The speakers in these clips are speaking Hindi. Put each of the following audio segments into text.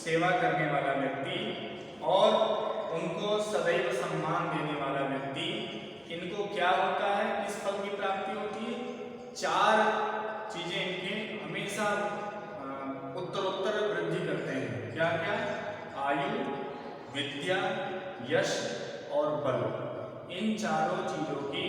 सेवा करने वाला व्यक्ति और उनको सदैव सम्मान देने वाला व्यक्ति, इनको क्या होता है, किस फल की प्राप्ति होती है? 4 चीजें इनके हमेशा उत्तरोत्तर वृद्धि करते हैं। क्या क्या? आयु, विद्या, यश और बल। इन चारों चीजों की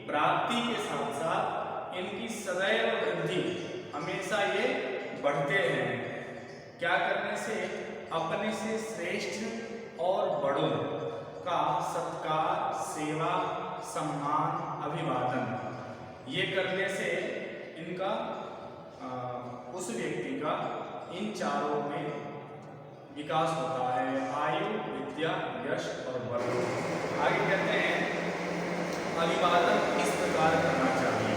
प्राप्ति के साथ साथ इनकी सदैव वृद्धि, हमेशा ये बढ़ते हैं। क्या करने से? अपने से श्रेष्ठ और बड़ों का सत्कार, सेवा, सम्मान, अभिवादन, ये करने से इनका उस व्यक्ति का इन चारों में विकास होता है, आयु, विद्या, यश और बल। आगे कहते हैं अभिवादन किस प्रकार करना चाहिए।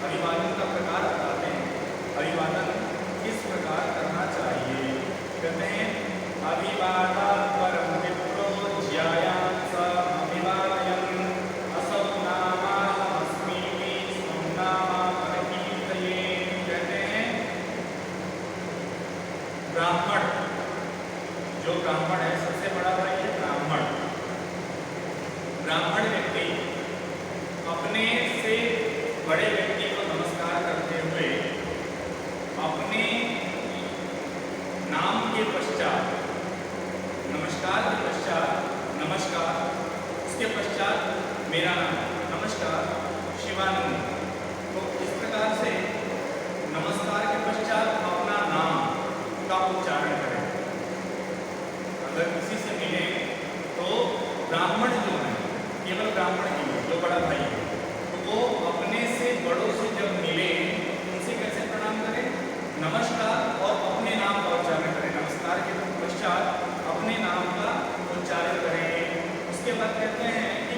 अभिवादन का प्रकार बताते हैं, अभिवादन किस प्रकार करना चाहिए। कहते हैं अभिवादन परम विप्रो ज्यायान् स अभिवादयन् असौ नामाहमस्मीति स्वं नाम परिकीर्तये। कहते हैं ब्राह्मण, जो ब्राह्मण है, सबसे बड़ा भाई है ब्राह्मण। ब्राह्मण व्यक्ति अपने से बड़े व्यक्ति को नमस्कार करते हुए अपने नाम के पश्चात, नमस्कार के पश्चात नमस्कार, उसके पश्चात मेरा नाम, नमस्कार शिवानंद। तो इस प्रकार से नमस्कार के पश्चात अपना नाम का उच्चारण करें। अगर किसी से मिले तो ब्राह्मण जो है, केवल ब्राह्मण ही है, जो बड़ा भाई है, तो वो अपने से बड़ों से जब मिले उनसे कैसे प्रणाम करें? नमस्कार और अपने नाम का उच्चारण करें। नमस्कार के पश्चात अपने नाम का उच्चारण करें। उसके बाद कहते हैं कि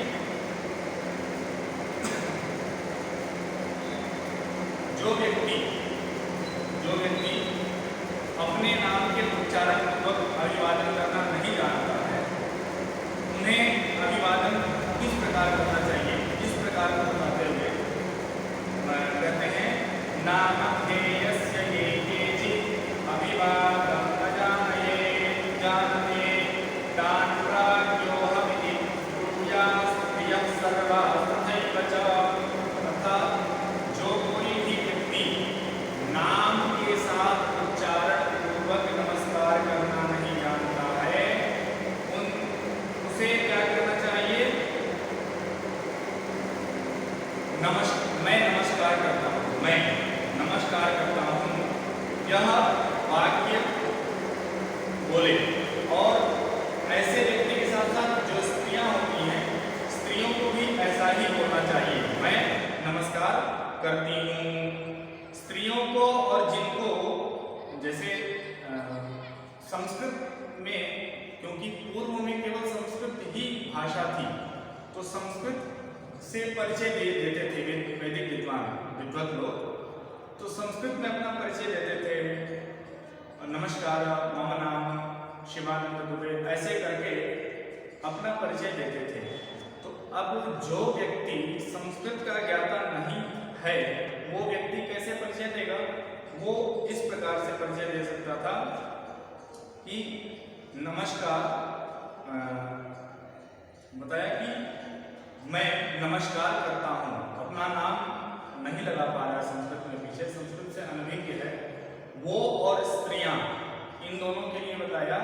जो व्यक्ति अपने नाम के उच्चारण पूर्वक अभिवादन करना नहीं जानता है, उन्हें अभिवादन किस प्रकार करना चाहिए, इस प्रकार को बताते हुए कहते हैं नामधेयस्य ये केचित् अभिवादं न जानयेत् जानते तान् प्राज्ञोऽहमिति ब्रूयात् प्रियः सर्वाः तथैव च। अर्थात जो कोई भी व्यक्ति नाम के साथ उच्चारण पूर्वक नमस्कार करना नहीं जानता है, उसे क्या करना चाहिए? मैं नमस्कार करता हूँ, मैं नमस्कार करता हूँ, यह वाक्य बोले। और ऐसे व्यक्ति के साथ साथ जो स्त्रियां होती हैं, स्त्रियों को भी ऐसा ही बोलना चाहिए, मैं नमस्कार करती हूँ। स्त्रियों को और जिनको, जैसे संस्कृत में, क्योंकि पूर्व में केवल संस्कृत ही भाषा थी, तो संस्कृत से परिचय देते थे वैदिक विद्वान लोग, तो संस्कृत में अपना परिचय देते थे, नमस्कार मम नाम शिवानंद दुबे, ऐसे करके अपना परिचय देते थे। तो अब जो व्यक्ति संस्कृत का ज्ञाता नहीं है, वो व्यक्ति कैसे परिचय देगा? वो इस प्रकार से परिचय दे सकता था कि नमस्कार, बताया कि मैं नमस्कार करता हूँ, अपना नाम नहीं लगा पा रहा संस्कृत में, पीछे संस्कृत से अनभिज्ञ है वो, और स्त्रियां, इन दोनों के लिए बताया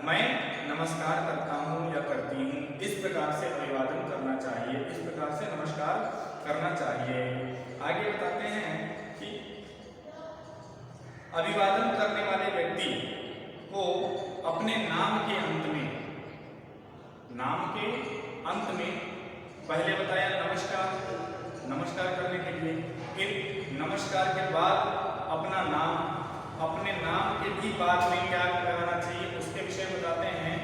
मैं नमस्कार करता हूँ या करती हूँ। इस प्रकार से अभिवादन करना चाहिए, इस प्रकार से नमस्कार करना चाहिए। आगे बताते हैं कि अभिवादन करने वाले व्यक्ति को अपने नाम के अंत में पहले बताया नमस्कार करने के लिए, फिर नमस्कार के बाद अपना नाम, अपने नाम के भी बाद में क्या लगाना चाहिए उसके विषय बताते हैं।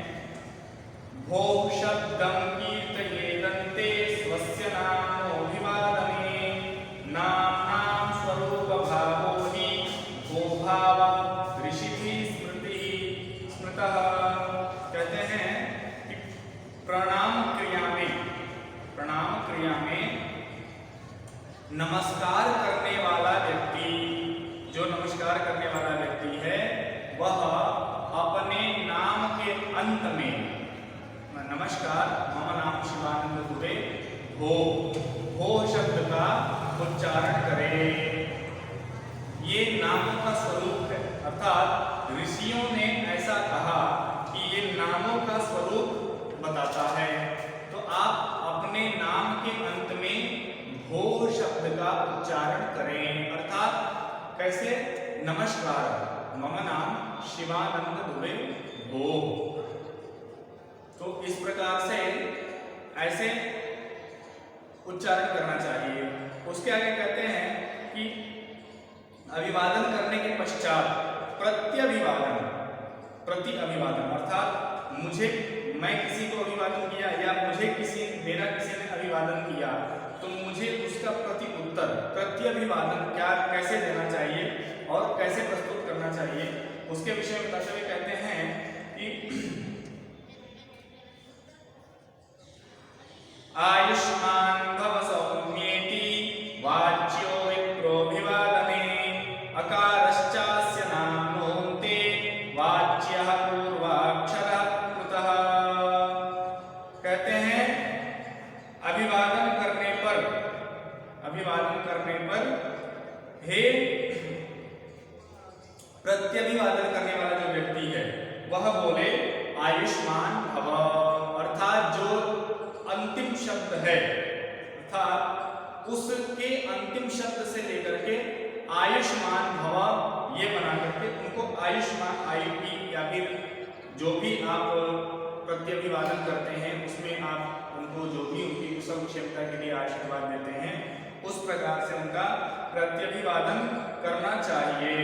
भो शब्दं कीर्तयेदन्ते स्वस्य नामोऽभिवादने नाम स्वरूप भावो हि भो भाव ऋषिभिः स्मृतः। कहते हैं कि प्रणाम क्रिया में नमस्कार करने वाला व्यक्ति, जो नमस्कार करने वाला व्यक्ति है, वह अपने अंत में नमस्कार मम नाम शिवानंद दुबे हो शब्द का उच्चारण करें। ये नामों का स्वरूप है, अर्थात ऋषियों ने ऐसा कहा कि ये नामों का स्वरूप बताता है। तो आप अपने नाम के अंत में हो शब्द का उच्चारण करें, अर्थात कैसे? नमस्कार मम नाम शिवानंद दुबे हो। तो इस प्रकार से ऐसे उच्चारण करना चाहिए। उसके आगे कहते हैं कि अभिवादन करने के पश्चात प्रत्यभिवादन, प्रति अभिवादन अर्थात मैं किसी को अभिवादन किया या मेरा किसी ने अभिवादन किया तो मुझे उसका प्रति उत्तर प्रत्यभिवादन कैसे देना चाहिए और कैसे प्रस्तुत करना चाहिए, उसके विषय में बताते हुए कहते हैं कि आयुष्मान भव सौम्येति वाच्यो विप्रोभिवादने अकारश्चास्य नामोऽन्ते वाच्यः पूर्वाक्षरः कृतः। कहते हैं अभिवादन करने पर हे प्रत्यभिवादन करने वाला जो व्यक्ति है वह बोले आयुष्मान भव, अर्थात जो अंतिम शब्द है, अर्थात उसके अंतिम शब्द से लेकर के आयुष्मान भव ये बना करके उनको आयुष्मान आयुपी या फिर जो भी आप प्रत्यभिवादन करते हैं उसमें आप उनको जो भी उनकी कुशल क्षेमता के लिए आशीर्वाद देते हैं उस प्रकार से उनका प्रत्यभिवादन करना चाहिए।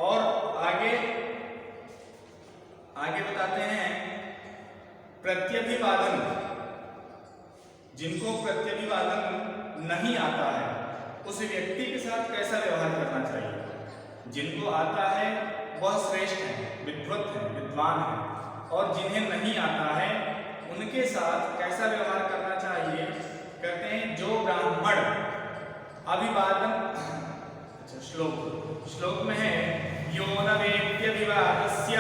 और आगे बताते हैं प्रत्यभिवादन, जिनको प्रत्यभिवादन नहीं आता है उस व्यक्ति के साथ कैसा व्यवहार करना चाहिए। जिनको आता है वह श्रेष्ठ है, विद्वत है, विद्वान है, और जिन्हें नहीं आता है उनके साथ कैसा व्यवहार करना चाहिए। कहते हैं जो ब्राह्मण अभिवादन, श्लोक में है यो न वेद्यभिवादस्य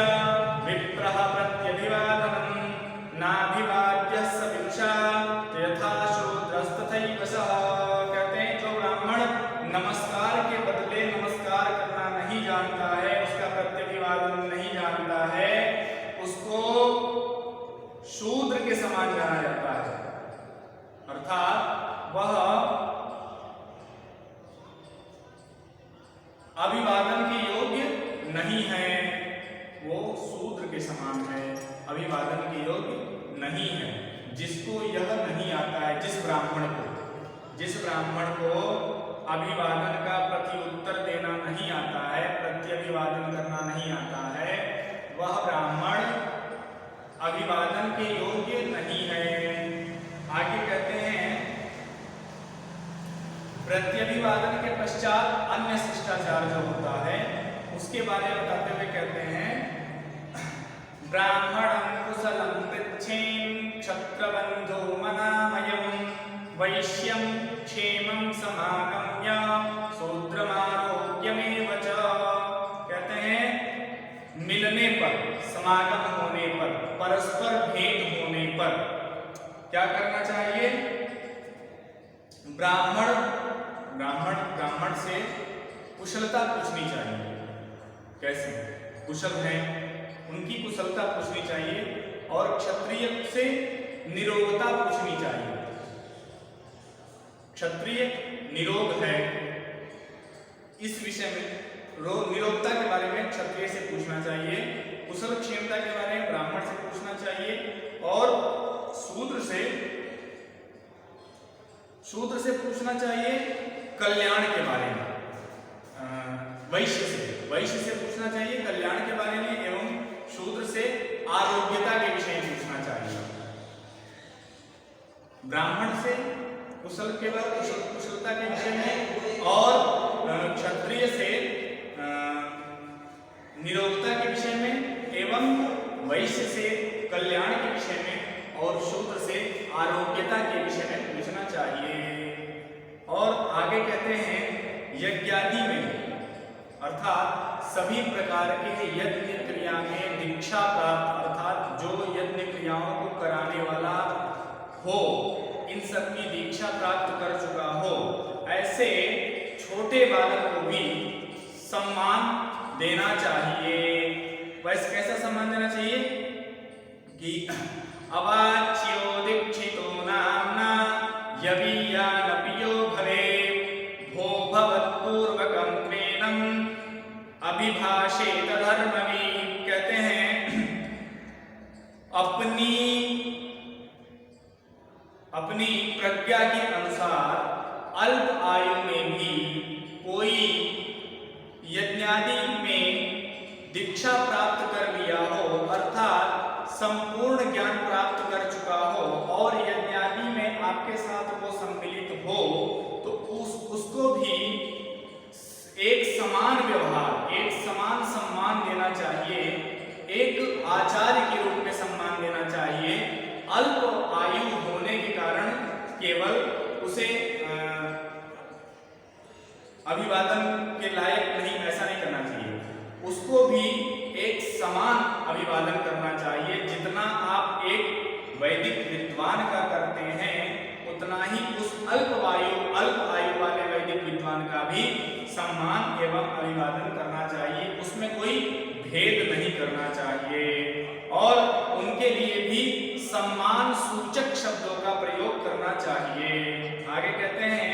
विप्रः प्रत्यभिवादनं नाभिवाद्यः स विदुषा यथा शूद्रस्तथैव सः। कहते हैं जो ब्राह्मण नमस्कार के बदले नमस्कार करना नहीं जानता है, उसका प्रत्यभिवादन नहीं जानता है, उसको शूद्र के समान जाना जाता है, अर्थात वह अभिवादन के योग्य नहीं है, वो शूद्र के समान है, अभिवादन के योग्य नहीं है। जिसको यह नहीं आता है, जिस ब्राह्मण को अभिवादन का प्रत्युत्तर देना नहीं आता है, प्रत्यभिवादन करना नहीं आता है, वह ब्राह्मण अभिवादन के योग्य नहीं है। आगे कहते हैं प्रत्यभिवादन के पश्चात अन्य शिष्टाचार जो होता है उसके बारे में बताते हुए कहते हैं ब्राह्मणं कुशलं पृच्छेन् क्षत्रबन्धो मनामयं वैश्यं क्षेमं समागम्य शूद्रमारोग्यमेव च। कहते हैं मिलने पर, समागम होने पर, परस्पर भेंट होने पर क्या करना चाहिए। ब्राह्मण से कुशलता पूछनी चाहिए, कैसे कुशल हैं उनकी कुशलता पूछनी चाहिए, और क्षत्रिय से निरोगता पूछनी चाहिए। क्षत्रिय निरोग है, इस विषय में निरोगता के बारे में क्षत्रिय से पूछना चाहिए, कुशल क्षेमता के बारे में ब्राह्मण से पूछना चाहिए, और शूद्र से पूछना चाहिए कल्याण के बारे में। वैश्य से पूछना चाहिए कल्याण के बारे में, एवं शूद्र से आरोग्यता के विषय में पूछना चाहिए। ब्राह्मण से कुशल के बाद कुशलता के विषय में, और क्षत्रिय से निरोगता के विषय में, एवं वैश्य से कल्याण के विषय में, और शूद्र से आरोग्यता के विषय में पूछना चाहिए। और आगे कहते हैं यज्ञादि में, अर्थात सभी प्रकार के यज्ञ क्रिया में दीक्षा प्राप्त अर्थात जो यज्ञ क्रियाओं को कराने वाला हो, इन सब की दीक्षा प्राप्त कर चुका हो, ऐसे छोटे बालक को भी सम्मान देना चाहिए। वैसे कैसा सम्मान देना चाहिए कि अवाच्यो दीक्षितो नाम्ना यवीयानपियो भवे भो भवत्पूर्वकं क्वेनं अभिभाषेत धर्मवी। कहते हैं अपनी प्रज्ञा के अनुसार अल्प आयु में भी कोई यज्ञादि में दीक्षा प्राप्त कर लिया हो, अर्थात संपूर्ण ज्ञान प्राप्त कर चुका हो और यज्ञादि में आपके साथ वो सम्मिलित हो, तो उसको भी एक समान व्यवहार, एक समान सम्मान देना चाहिए, एक आचार्य के रूप में सम्मान देना चाहिए। अल्प आयु होने के कारण केवल उसे अभिवादन के लायक नहीं, ऐसा नहीं करना चाहिए, उसको भी एक समान अभिवादन करना चाहिए। जितना आप एक वैदिक विद्वान का करते हैं, उतना ही उस अल्प आयु वाले वैदिक विद्वान का भी सम्मान एवं अभिवादन करना चाहिए। उसमें कोई भेद नहीं करना चाहिए और उनके लिए भी सम्मान सूचक शब्दों का प्रयोग करना चाहिए। आगे कहते हैं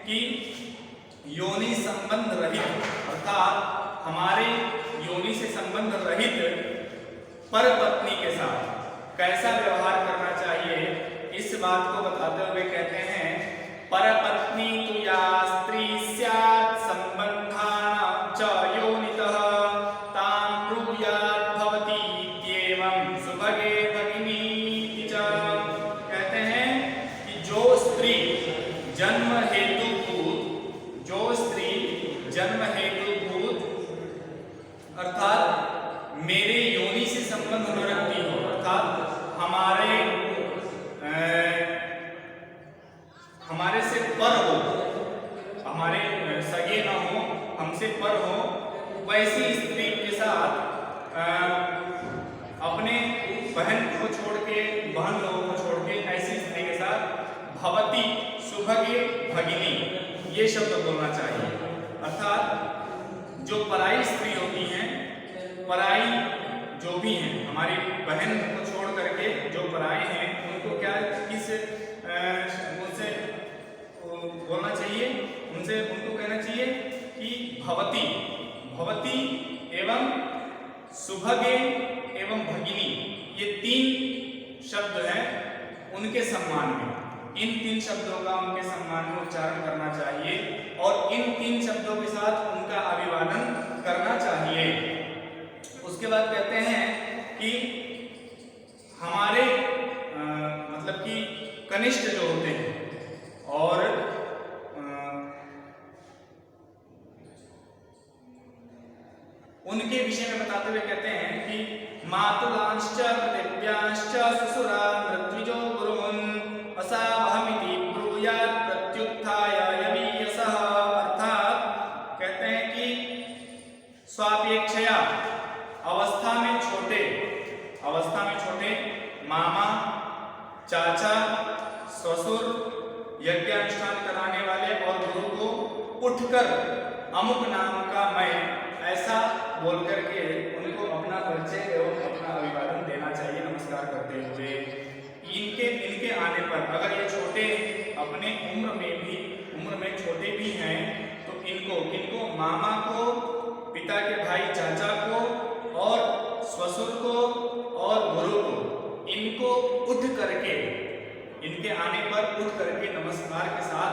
कि योनि संबंध रहित, अर्थात हमारे योनि से संबंध रहित परपत्नी के साथ कैसा व्यवहार करना चाहिए, इस बात को बताते हुए कहते हैं परपत्नी तु या स्त्री स्यात् संबंधानां च योनितः तां ब्रूयात् भवति इत्येवं सुभगे भगिनी च। कहते हैं कि जो स्त्री जन्म हेतुभूत अर्थात मेरे योनि से संबंध न रखती हो, अर्थात हमारे से पर हो, हमारे सगे न हो, हमसे पर हो, वैसी स्त्री के साथ अपने बहन को छोड़ के, बहन लोगों को छोड़ के ऐसी स्त्री के साथ भवती सुभगे भगिनी ये शब्द बोलना चाहिए। अर्थात जो पराई स्त्री होती हैं, पराई जो भी हैं, हमारी बहन को छोड़ करके जो पराई हैं, उनको क्या किस उनसे बोलना चाहिए, उनको कहना चाहिए कि भवती एवं सुभगे एवं भगिनी, ये 3 शब्द हैं उनके सम्मान में। इन 3 शब्दों का उनके सम्मान में उच्चारण करना चाहिए और इन 3 शब्दों के साथ उनका अभिवादन करना चाहिए। उसके बाद कहते हैं कि हमारे मतलब कि कनिष्ठ जो होते हैं और उनके विषय में बताते हुए कहते हैं कि मातुलांश्च प्रतिव्यांश्च सुसुरा मृत्युजो गुरुन् असावहमिति ब्रूयात् प्रत्युत्थाय यवीयसः। अर्थात कहते हैं कि स्वापेक्षया अवस्था में छोटे मामा, चाचा, ससुर, यज्ञानुष्ठान कराने वाले और गुरु को उठकर अमुक नाम का मैं ऐसा बोल करके उनको अपना परिचय एवं अपना अभिवादन देना चाहिए नमस्कार करते हुए। इनके आने पर अगर ये छोटे अपने उम्र में छोटे भी हैं तो इनको मामा को, पिता के भाई चाचा को और ससुर को और गुरु को, इनको उठ करके, इनके आने पर उठ करके नमस्कार के साथ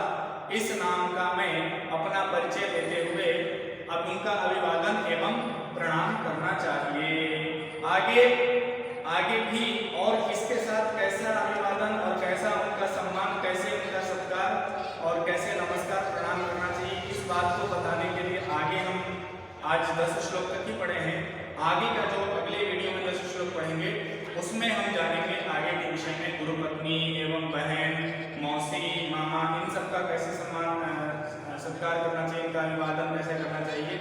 इस नाम का मैं अपना परिचय देते हुए अब उनका अभिवादन एवं प्रणाम करना चाहिए। आगे भी और किसके साथ कैसा अभिवादन और कैसा उनका सम्मान, कैसे उनका सत्कार और कैसे नमस्कार प्रणाम करना चाहिए, इस बात को बताने के लिए आगे हम आज 10 श्लोक तक ही पढ़े हैं। आगे का जो अगले वीडियो में 10 श्लोक पढ़ेंगे उसमें हम जानेंगे आगे के विषय में गुरु पत्नी एवं बहन, मौसी, मामा, इन सब का कैसे सम्मान सत्कार करना चाहिए, इनका अभिवादन कैसे करना चाहिए,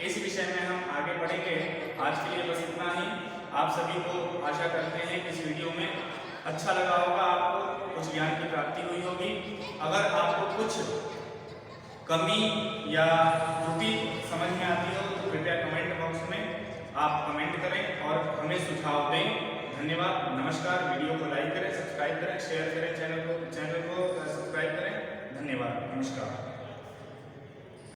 इस विषय में हम आगे बढ़ेंगे। आज के लिए बस इतना ही। आप सभी को आशा करते हैं इस वीडियो में अच्छा लगा होगा, आपको कुछ ज्ञान की प्राप्ति हुई होगी। अगर आपको कुछ कमी या त्रुटि समझ में आती हो तो कृपया कमेंट बॉक्स में आप कमेंट करें और हमें सुझाव दें। धन्यवाद, नमस्कार। वीडियो को लाइक करें, सब्सक्राइब करें, शेयर करें, चैनल को सब्सक्राइब करें। धन्यवाद, नमस्कार।